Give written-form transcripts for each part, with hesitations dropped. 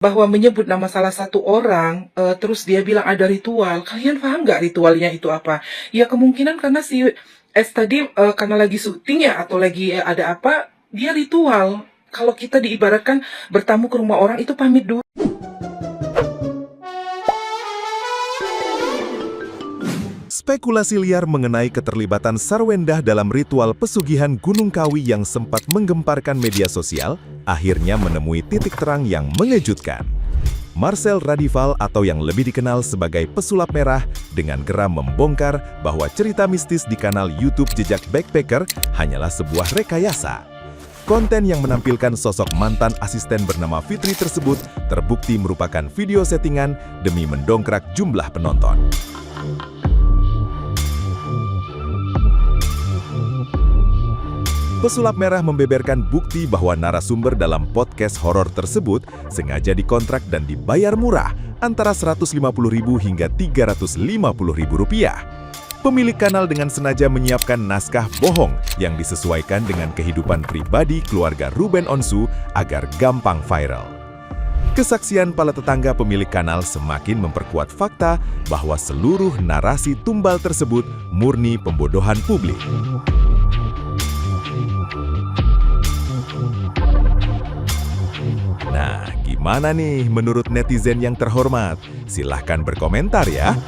bahwa menyebut nama salah satu orang, terus dia bilang ada ritual. Kalian paham nggak ritualnya itu apa? Ya kemungkinan karena si S tadi karena lagi syuting ya atau lagi ada apa, dia ritual. Kalau kita diibaratkan bertamu ke rumah orang itu pamit dulu. Spekulasi liar mengenai keterlibatan Sarwendah dalam ritual pesugihan Gunung Kawi yang sempat menggemparkan media sosial, akhirnya menemui titik terang yang mengejutkan. Marcel Radival atau yang lebih dikenal sebagai Pesulap Merah dengan geram membongkar bahwa cerita mistis di kanal YouTube Jejak Backpacker hanyalah sebuah rekayasa. Konten yang menampilkan sosok mantan asisten bernama Fitri tersebut terbukti merupakan video settingan demi mendongkrak jumlah penonton. Pesulap Merah membeberkan bukti bahwa narasumber dalam podcast horor tersebut sengaja dikontrak dan dibayar murah antara Rp150.000 hingga Rp350.000. Pemilik kanal dengan sengaja menyiapkan naskah bohong yang disesuaikan dengan kehidupan pribadi keluarga Ruben Onsu agar gampang viral. Kesaksian para tetangga pemilik kanal semakin memperkuat fakta bahwa seluruh narasi tumbal tersebut murni pembodohan publik. Nah, gimana nih menurut netizen yang terhormat? Silahkan berkomentar ya.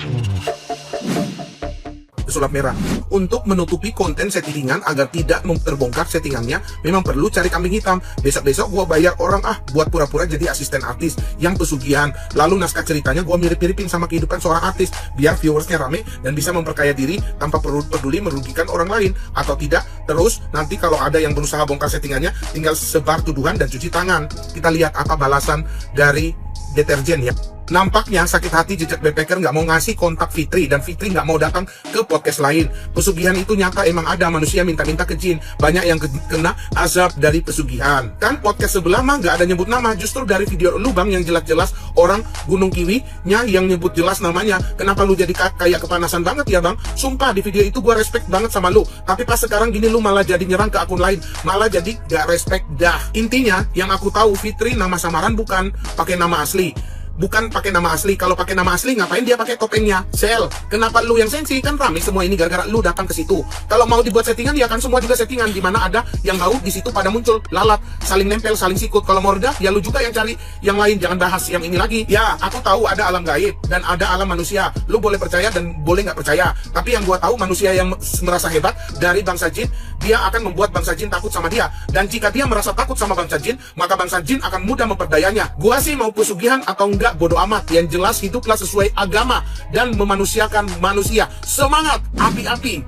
Pesulap Merah untuk menutupi konten settingan agar tidak terbongkar settingannya, memang perlu cari kambing hitam. Besok-besok gua bayar orang buat pura-pura jadi asisten artis yang pesugihan, lalu naskah ceritanya gua mirip-miripin sama kehidupan seorang artis biar viewersnya rame dan bisa memperkaya diri tanpa perlu peduli merugikan orang lain atau tidak. Terus nanti kalau ada yang berusaha bongkar settingannya, tinggal sebar tuduhan dan cuci tangan. Kita lihat apa balasan dari deterjen ya. Nampaknya sakit hati Jejak Backpacker nggak mau ngasih kontak Fitri, dan Fitri nggak mau datang ke podcast lain. Pesugihan itu nyata emang ada, manusia minta-minta ke jin. Banyak yang kena azab dari pesugihan. Kan podcast sebelah mah nggak ada nyebut nama, justru dari video lu bang yang jelas-jelas orang Gunung Kiwi-nya yang nyebut jelas namanya. Kenapa lu jadi kayak kepanasan banget ya bang? Sumpah di video itu gua respect banget sama lu, tapi pas sekarang gini lu malah jadi nyerang ke akun lain, malah jadi gak respect dah. Intinya yang aku tahu Fitri nama samaran, bukan pakai nama asli. Bukan pakai nama asli. Kalau pakai nama asli ngapain dia pakai topengnya? Sel, kenapa lu yang sensi? Kan rame semua ini gara-gara lu datang ke situ. Kalau mau dibuat settingan ya kan semua juga settingan, dimana ada yang tahu di situ pada muncul lalat, saling nempel, saling sikut. Kalau mau reda ya lu juga yang cari yang lain, jangan bahas yang ini lagi. Ya, aku tahu ada alam gaib dan ada alam manusia. Lu boleh percaya dan boleh nggak percaya. Tapi yang gua tahu manusia yang merasa hebat dari bangsa jin, dia akan membuat bangsa jin takut sama dia. Dan jika dia merasa takut sama bangsa jin, maka bangsa jin akan mudah memperdayanya. Gua sih mau pesugihan atau enggak bodo amat, yang jelas hiduplah sesuai agama dan memanusiakan manusia. Semangat, api-api.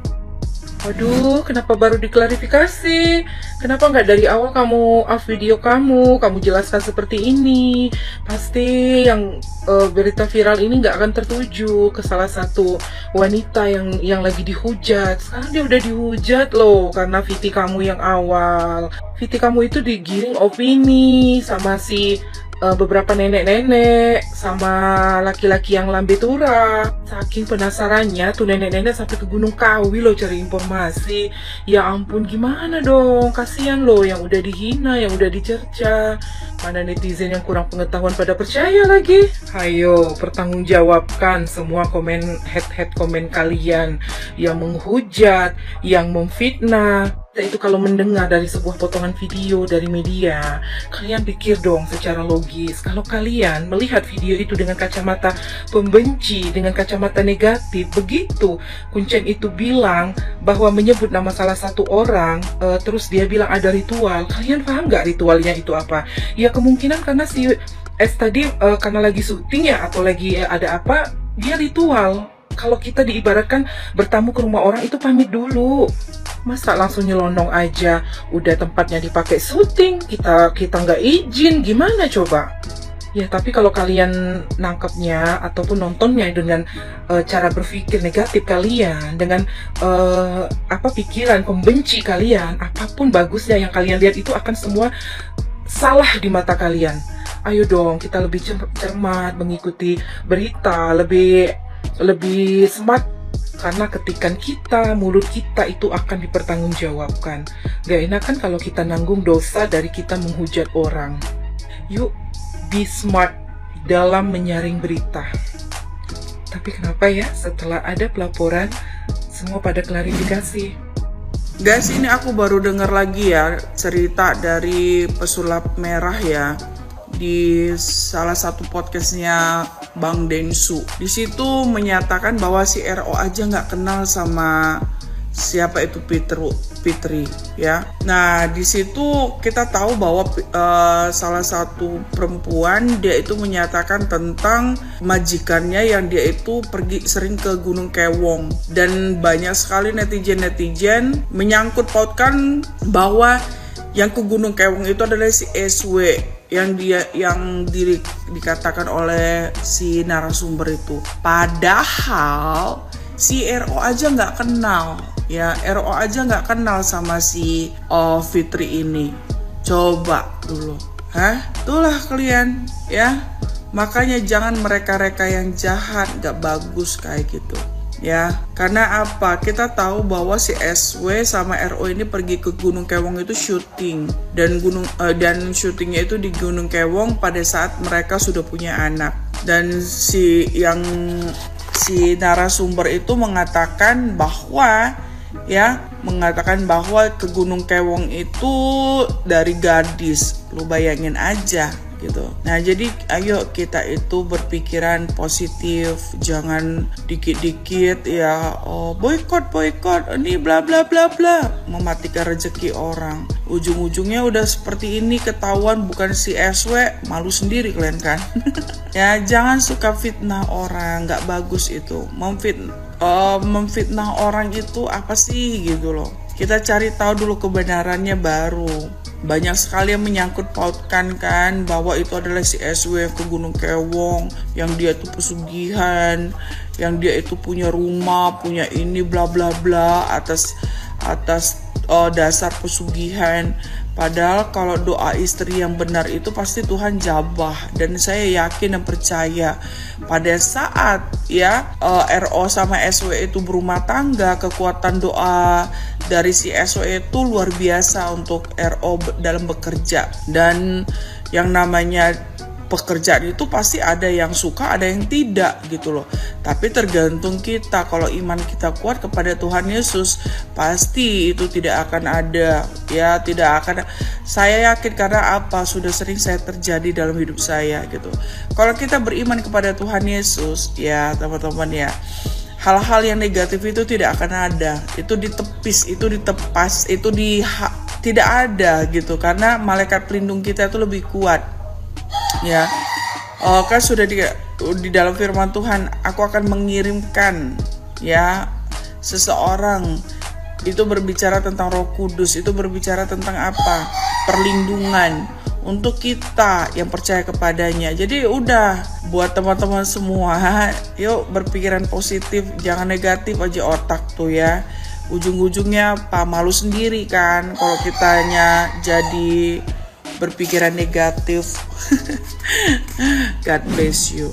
Waduh, kenapa baru diklarifikasi? Kenapa nggak dari awal kamu video kamu jelaskan seperti ini? Pasti yang berita viral ini nggak akan tertuju ke salah satu wanita yang lagi dihujat. Sekarang dia udah dihujat loh karena VT kamu yang awal. VT kamu itu digiring opini sama si beberapa nenek-nenek sama laki-laki yang lambe tura. Saking penasarannya tuh nenek-nenek sampai ke Gunung Kawi loh cari informasi. Ya ampun, gimana dong, kasihan loh yang udah dihina, yang udah dicerca. Mana netizen yang kurang pengetahuan pada percaya lagi. Ayo pertanggungjawabkan semua head komen kalian yang menghujat, yang memfitnah. Itu kalau mendengar dari sebuah potongan video dari media, kalian pikir dong secara logis. Kalau kalian melihat video itu dengan kacamata pembenci, dengan kacamata negatif, begitu Kuncen itu bilang bahwa menyebut nama salah satu orang, terus dia bilang ada ritual. Kalian paham nggak ritualnya itu apa? Ya kemungkinan karena si S tadi karena lagi syuting ya atau lagi ada apa, dia ritual. Kalau kita diibaratkan bertamu ke rumah orang itu pamit dulu. Masa langsung nyelonong aja, udah tempatnya dipakai syuting, kita nggak izin, gimana coba? Ya tapi kalau kalian nangkepnya ataupun nontonnya dengan cara berpikir negatif kalian, dengan pikiran pembenci kalian, apapun bagusnya yang kalian lihat itu akan semua salah di mata kalian. Ayo dong kita lebih cermat mengikuti berita, lebih smart. Karena ketikan kita, mulut kita itu akan dipertanggungjawabkan. Gak enak kan kalau kita nanggung dosa dari kita menghujat orang. Yuk, be smart dalam menyaring berita. Tapi kenapa ya setelah ada pelaporan semua pada klarifikasi? Guys, ini aku baru dengar lagi ya cerita dari pesulap merah ya di salah satu podcastnya Bang Densu. Di situ menyatakan bahwa si RO aja nggak kenal sama siapa itu Fitri ya. Nah di situ kita tahu bahwa salah satu perempuan dia itu menyatakan tentang majikannya yang dia itu pergi sering ke Gunung Kewong, dan banyak sekali netizen menyangkut pautkan bahwa yang ke Gunung Kewong itu adalah si SW yang dikatakan oleh si narasumber itu. Padahal si RO aja nggak kenal. Ya, RO aja nggak kenal sama si Fitri ini. Coba dulu, itulah kalian ya. Makanya jangan mereka-reka yang jahat, nggak bagus kayak gitu. Ya, karena apa? Kita tahu bahwa si SW sama RO ini pergi ke Gunung Kewong itu syuting, dan syutingnya itu di Gunung Kewong pada saat mereka sudah punya anak. Dan si narasumber itu mengatakan bahwa ke Gunung Kewong itu dari gadis. Lu bayangin aja gitu. Nah, jadi ayo kita itu berpikiran positif, jangan dikit-dikit ya boykot ini bla bla bla bla, mematikan rezeki orang. Ujung-ujungnya udah seperti ini ketahuan bukan si SW, malu sendiri kalian kan. Ya, jangan suka fitnah orang, nggak bagus itu. Memfitnah orang itu apa sih gitu loh. Kita cari tahu dulu kebenarannya baru. Banyak sekali yang menyangkut pautkan kan bahwa itu adalah si SW ke Gunung Kewong, yang dia itu pesugihan, yang dia itu punya rumah, punya ini bla bla bla atas dasar pesugihan. Padahal kalau doa istri yang benar itu pasti Tuhan jabah, dan saya yakin dan percaya pada saat RO sama SW itu berumah tangga, kekuatan doa dari si SW itu luar biasa untuk RO dalam bekerja. Dan yang namanya pekerjaan itu pasti ada yang suka, ada yang tidak gitu loh. Tapi tergantung kita. Kalau iman kita kuat kepada Tuhan Yesus, pasti itu tidak akan ada. Ya, tidak akan. Saya yakin karena apa? Sudah sering saya terjadi dalam hidup saya gitu. Kalau kita beriman kepada Tuhan Yesus, ya teman-teman ya, hal-hal yang negatif itu tidak akan ada. Itu ditepis, itu ditepas, itu tidak ada gitu. Karena malaikat pelindung kita itu lebih kuat. Ya, kan sudah di dalam firman Tuhan, aku akan mengirimkan seseorang. Itu berbicara tentang Roh Kudus, itu berbicara tentang apa? Perlindungan untuk kita yang percaya kepadanya. Jadi udah buat teman-teman semua, yuk berpikiran positif, jangan negatif aja otak tuh ya. Ujung-ujungnya malu sendiri kan kalau kitanya jadi berpikiran negatif. God bless you.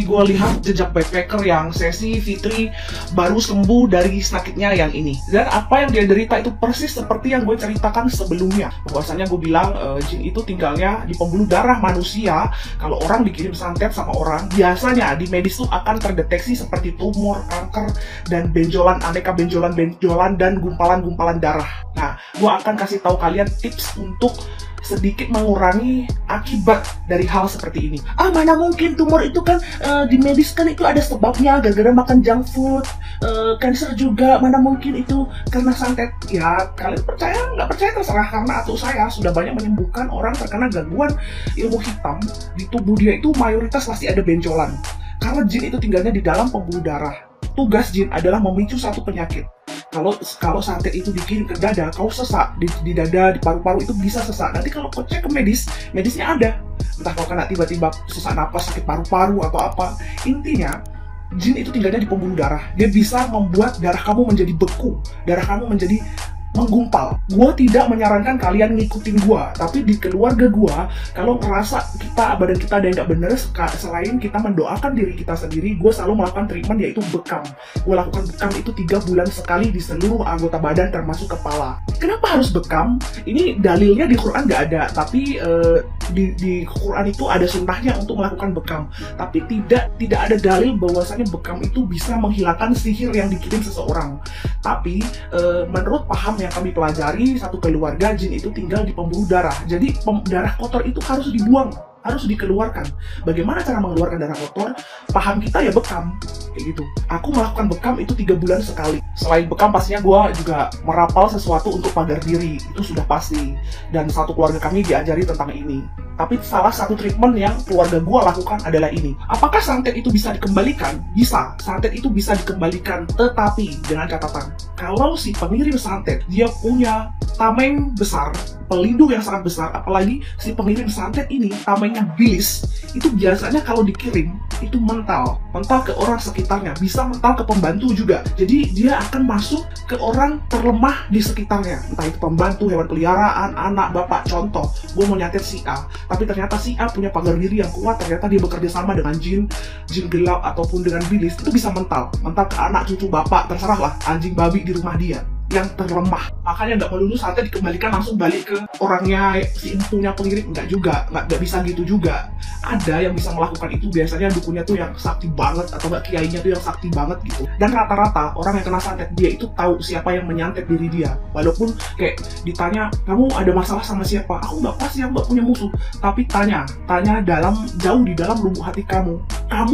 Gue lihat jejak backpacker yang sesi Fitri baru sembuh dari sakitnya yang ini, dan apa yang dia derita itu persis seperti yang gue ceritakan sebelumnya. Bahwasannya gue bilang jin itu tinggalnya di pembuluh darah manusia. Kalau orang dikirim santet sama orang, biasanya di medis tuh akan terdeteksi seperti tumor, kanker, dan benjolan, aneka benjolan dan gumpalan-gumpalan darah. Nah, gue akan kasih tahu kalian tips untuk sedikit mengurangi akibat dari hal seperti ini. Mana mungkin tumor itu kan di medis kan itu ada sebabnya, gara-gara makan junk food, cancer juga, mana mungkin itu karena santet. Ya kalian percaya nggak percaya terserah, karena atau saya sudah banyak menyembuhkan orang terkena gangguan ilmu hitam. Di tubuh dia itu mayoritas pasti ada benjolan, karena jin itu tinggalnya di dalam pembuluh darah. Tugas jin adalah memicu satu penyakit. Kalau santet itu dikirim ke dada, kau sesak di dada, di paru-paru itu bisa sesak. Nanti kalau kau cek ke medisnya ada. Entah kau kena tiba-tiba sesak napas, sakit paru-paru atau apa. Intinya, jin itu tinggalnya di pembuluh darah. Dia bisa membuat darah kamu menjadi beku, darah kamu menjadi menggumpal. Gua tidak menyarankan kalian ngikutin gua, tapi di keluarga gua, kalau ngerasa badan kita ada yang nggak bener, selain kita mendoakan diri kita sendiri, gua selalu melakukan treatment yaitu bekam. Gua lakukan bekam itu 3 bulan sekali di seluruh anggota badan termasuk kepala. Kenapa harus bekam? Ini dalilnya di Quran nggak ada, tapi di Quran itu ada sunnahnya untuk melakukan bekam, tapi tidak ada dalil bahwasanya bekam itu bisa menghilangkan sihir yang dikirim seseorang. Tapi menurut paham yang kami pelajari, satu keluarga jin itu tinggal di pembuluh darah. Jadi darah kotor itu harus dibuang, harus dikeluarkan. Bagaimana cara mengeluarkan darah kotor? Paham kita ya bekam, kayak gitu. Aku melakukan bekam itu 3 bulan sekali. Selain bekam, pastinya gue juga merapal sesuatu untuk pagar diri, itu sudah pasti. Dan satu keluarga kami diajari tentang ini. Tapi salah satu treatment yang keluarga gue lakukan adalah ini. Apakah santet itu bisa dikembalikan? Bisa, santet itu bisa dikembalikan, tetapi dengan catatan, kalau si pengirim santet dia punya tameng besar, pelindung yang sangat besar, apalagi si pengirim santet ini tamengnya bilis, itu biasanya kalau dikirim itu mental ke orang sekitarnya, bisa mental ke pembantu juga. Jadi dia akan masuk ke orang terlemah di sekitarnya, entah itu pembantu, hewan peliharaan, anak, bapak. Contoh, gue mau nyantet si A, tapi ternyata si A punya pagar diri yang kuat, ternyata dia bekerja sama dengan jin gelap ataupun dengan bilis, itu bisa mental ke anak, cucu, bapak, terserah lah, anjing, babi di rumah dia yang terlemah. Makanya nggak melulu santet dikembalikan langsung balik ke orangnya, si empunya pengirim, nggak bisa gitu juga. Ada yang bisa melakukan itu, biasanya dukunnya tuh yang sakti banget, atau nggak kiainya tuh yang sakti banget gitu. Dan rata-rata orang yang kena santet, dia itu tahu siapa yang menyantet diri dia. Walaupun kayak ditanya, kamu ada masalah sama siapa? Aku nggak pasti, aku nggak punya musuh. Tapi tanya jauh di dalam lubuk hati kamu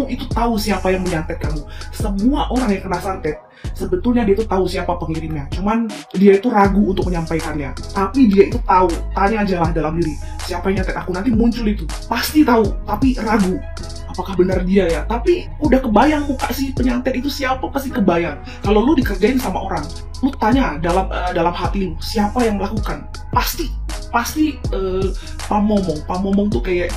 itu tahu siapa yang menyantet kamu. Semua orang yang kena santet sebetulnya dia itu tahu siapa pengirimnya, cuman dia itu ragu untuk menyampaikannya. Tapi dia itu tahu, tanya aja lah dalam diri, siapa yang nyantet aku, nanti muncul itu, pasti tahu, tapi ragu apakah benar dia ya. Tapi udah kebayang muka si penyantet itu siapa, pasti kebayang. Kalau lu dikerjain sama orang, lu tanya dalam hati lu siapa yang melakukan, pasti pamomong tuh kayak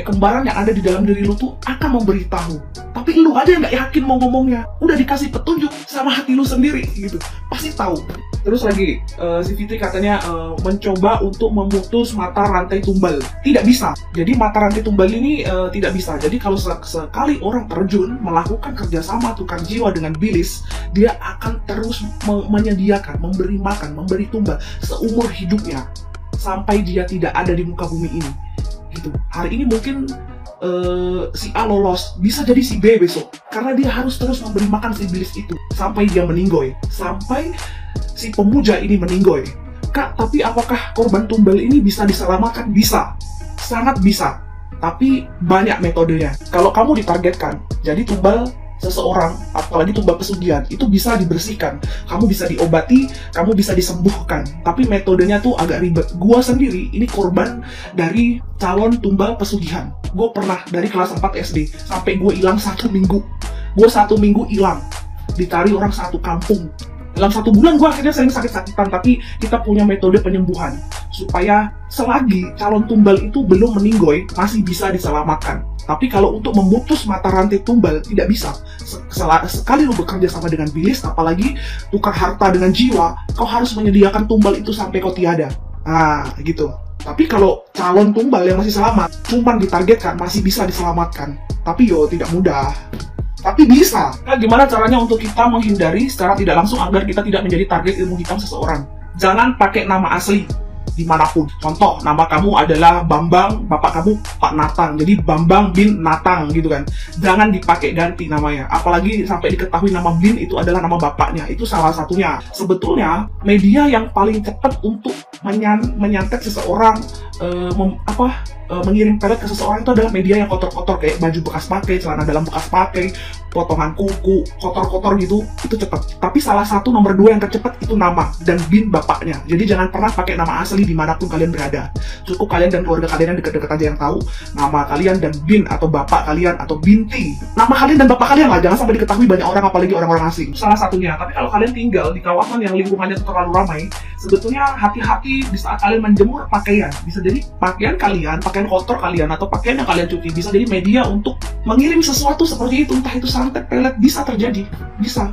kembaran yang ada di dalam diri lu tuh akan memberitahu. Tapi lu aja yang nggak yakin mau ngomongnya, udah dikasih petunjuk sama hati lu sendiri gitu, pasti tahu. Terus lagi si Fitri katanya mencoba untuk memutus mata rantai tumbal, tidak bisa. Jadi mata rantai tumbal ini tidak bisa. Jadi kalau sekali orang terjun melakukan kerjasama tukar jiwa dengan bilis, dia akan terus menyediakan, memberi makan, memberi tumbal seumur hidupnya sampai dia tidak ada di muka bumi ini gitu. Hari ini mungkin si A lolos, bisa jadi si B besok, karena dia harus terus memberi makan si bilis itu sampai dia meninggoy, sampai si pemuja ini meninggoy. Kak, tapi apakah korban tumbal ini bisa diselamatkan? Bisa, sangat bisa, tapi banyak metodenya. Kalau kamu ditargetkan jadi tumbal seseorang, apalagi tumbal pesugihan, itu bisa dibersihkan, kamu bisa diobati, kamu bisa disembuhkan, tapi metodenya tuh agak ribet. Gua sendiri ini korban dari calon tumbal pesugihan. Gue pernah dari kelas 4 SD sampai gue hilang 1 minggu. Gue 1 minggu hilang, dicari orang satu kampung. Dalam 1 bulan gue akhirnya sering sakit-sakitan, tapi kita punya metode penyembuhan supaya selagi calon tumbal itu belum meninggoy, masih bisa diselamatkan. Tapi kalau untuk memutus mata rantai tumbal, tidak bisa. Sekali lu bekerja sama dengan bilis, apalagi tukar harta dengan jiwa, kau harus menyediakan tumbal itu sampai kau tiada. Nah, gitu. Tapi kalau calon tumbal yang masih selamat, cuman ditargetkan, masih bisa diselamatkan. Tapi tidak mudah. Tapi bisa. Nah, gimana caranya untuk kita menghindari secara tidak langsung agar kita tidak menjadi target ilmu hitam seseorang? Jangan pakai nama asli dimanapun. Contoh, nama kamu adalah Bambang, bapak kamu Pak Natang, jadi Bambang bin Natang gitu kan. Jangan dipakai ganti namanya, apalagi sampai diketahui nama bin itu adalah nama bapaknya. Itu salah satunya. Sebetulnya media yang paling cepat untuk menyantet seseorang, mengirim pelet ke seseorang itu adalah media yang kotor-kotor, kayak baju bekas pakai, celana dalam bekas pakai, potongan kuku kotor-kotor gitu, itu cepat. Tapi salah satu nomor 2 yang tercepat itu nama dan bin bapaknya. Jadi jangan pernah pakai nama asli dimanapun kalian berada. Cukup kalian dan keluarga kalian yang dekat-dekat aja yang tahu nama kalian dan bin atau bapak kalian atau binti. Nama kalian dan bapak kalian lah, jangan sampai diketahui banyak orang, apalagi orang-orang asing. Salah satunya. Tapi kalau kalian tinggal di kawasan yang lingkungannya terlalu ramai, sebetulnya hati-hati di saat kalian menjemur pakaian. Bisa jadi pakaian kalian, pakaian kotor kalian, atau pakaian yang kalian cuci, bisa jadi media untuk mengirim sesuatu seperti itu. Entah itu santet, pelet, bisa terjadi. Bisa.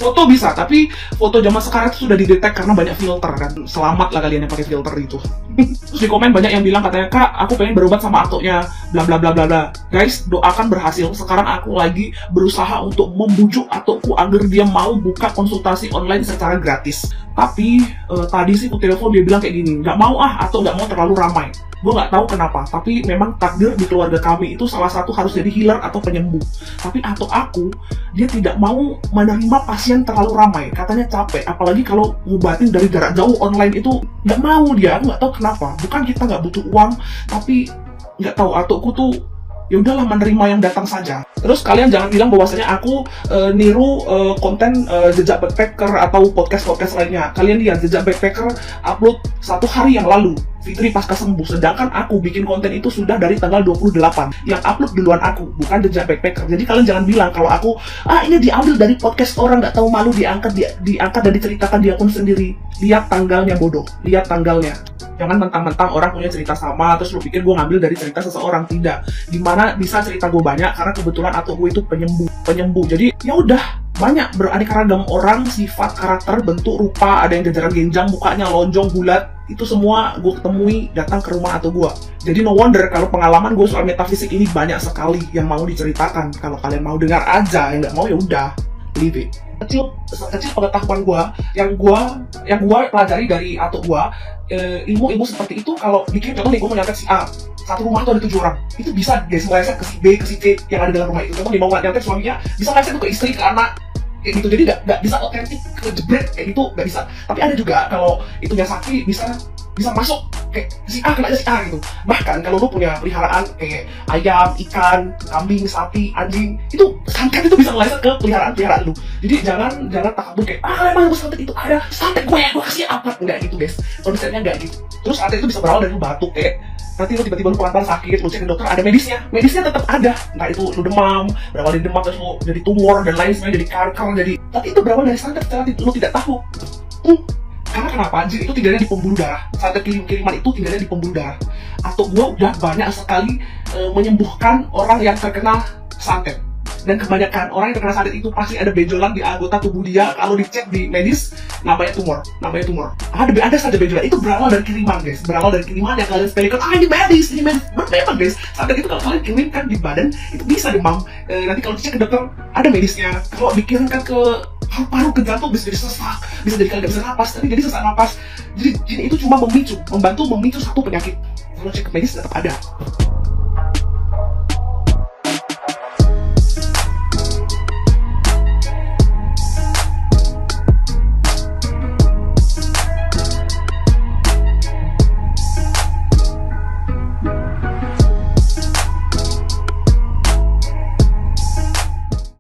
Foto bisa, tapi foto zaman sekarang itu sudah didetek karena banyak filter kan. Selamat lah kalian yang pakai filter itu. Terus di komen banyak yang bilang katanya, Kak, aku pengen berobat sama aktonya, bla bla bla bla bla. Guys, doakan berhasil. Sekarang aku lagi berusaha untuk membujuk atauku agar dia mau buka konsultasi online secara gratis. Tapi tadi sih aku telepon, dia bilang kayak gini, nggak mau atau nggak mau terlalu ramai. Gue nggak tahu kenapa, tapi memang takdir di keluarga kami itu salah satu harus jadi healer atau penyembuh. Tapi atau aku, dia tidak mau menerima pasien terlalu ramai, katanya capek. Apalagi kalau ngobatin dari jarak jauh online itu nggak mau dia, aku nggak tahu kenapa. Bukan kita nggak butuh uang, tapi nggak tahu atauku tuh ya udahlah menerima yang datang saja. Terus kalian jangan bilang bahwasanya aku niru konten jejak backpacker atau podcast lainnya. Kalian lihat jejak backpacker upload 1 hari yang lalu, Fitri pasca sembuh, sedangkan aku bikin konten itu sudah dari tanggal 28. Yang upload duluan aku, bukan jejak backpacker. Jadi kalian jangan bilang kalau aku ini diambil dari podcast orang nggak tahu malu, diangkat dan diceritakan di akun sendiri. Lihat tanggalnya bodoh, lihat tanggalnya. Jangan mentang-mentang orang punya cerita sama terus lu pikir gue ngambil dari cerita seseorang. Tidak. Dimana bisa cerita gue banyak karena kebetulan atau gue itu penyembuh. Jadi ya udah, banyak beraneka ragam orang, sifat, karakter, bentuk, rupa. Ada yang jajaran genjang, mukanya lonjong, bulat. Itu semua gue ketemui datang ke rumah atau gue. Jadi no wonder kalau pengalaman gue soal metafisik ini banyak sekali yang mau diceritakan. Kalau kalian mau dengar aja, yang nggak mau ya udah, leave it. Kecil pengetahuan gue yang gue pelajari dari atau gue, ilmu seperti itu. Kalau bikin contoh nih, gue mau nyontek si A, satu rumah tuh ada 7 orang, itu bisa guys meleset ke si B, ke si C yang ada dalam rumah itu. Contoh nih, mau nyontek suaminya, bisa meleset tuh ke istri, ke anak, kayak gitu. Jadi nggak bisa otentik ke jebret kayak gitu, nggak bisa. Tapi ada juga kalau itunya sakti bisa masuk kayak si A, kena aja si A gitu. Bahkan kalau lu punya peliharaan kayak ayam, ikan, kambing, sapi, anjing, itu santet itu bisa meleset ke peliharaan lu. Jadi jangan takabur kayak emang gue santet itu ada santet gue kasih apa, enggak gitu guys. Konsepnya enggak gitu. Terus santet itu bisa berawal dari lu batuk kayak nanti lu tiba-tiba lu pelan-pelan sakit, lu cek ke dokter, ada medisnya tetap ada. Entah itu lu demam, berawal dari demam terus lu jadi tumor dan lain sebagainya, jadi kanker, jadi, tapi itu berawal dari santet secara lu tidak tahu. Karena kenapa? Jin itu tidak ada di pembuluh darah. Santet kiriman itu tidak ada di pembuluh darah. Atau gue udah banyak sekali menyembuhkan orang yang terkena santet. Dan kebanyakan orang yang terkena santet itu pasti ada benjolan di anggota tubuh dia. Kalau dicek di medis, namanya tumor. Ada saja benjolan. Itu berawal dari kiriman guys. Berawal dari kiriman yang kalian sepelekan. Ini medis. Memang guys, santet itu kalau kalian kirimkan di badan, itu bisa demam. Nanti kalau dicek ke dokter, ada medisnya. Kalau dikirimkan ke paru-paru, ke jantung, bisa jadi sesak, bisa jadi kalian gak bisa napas, tapi jadi sesak napas. Jadi jin itu cuma membantu memicu satu penyakit. Kalau cek ke medis tetap ada.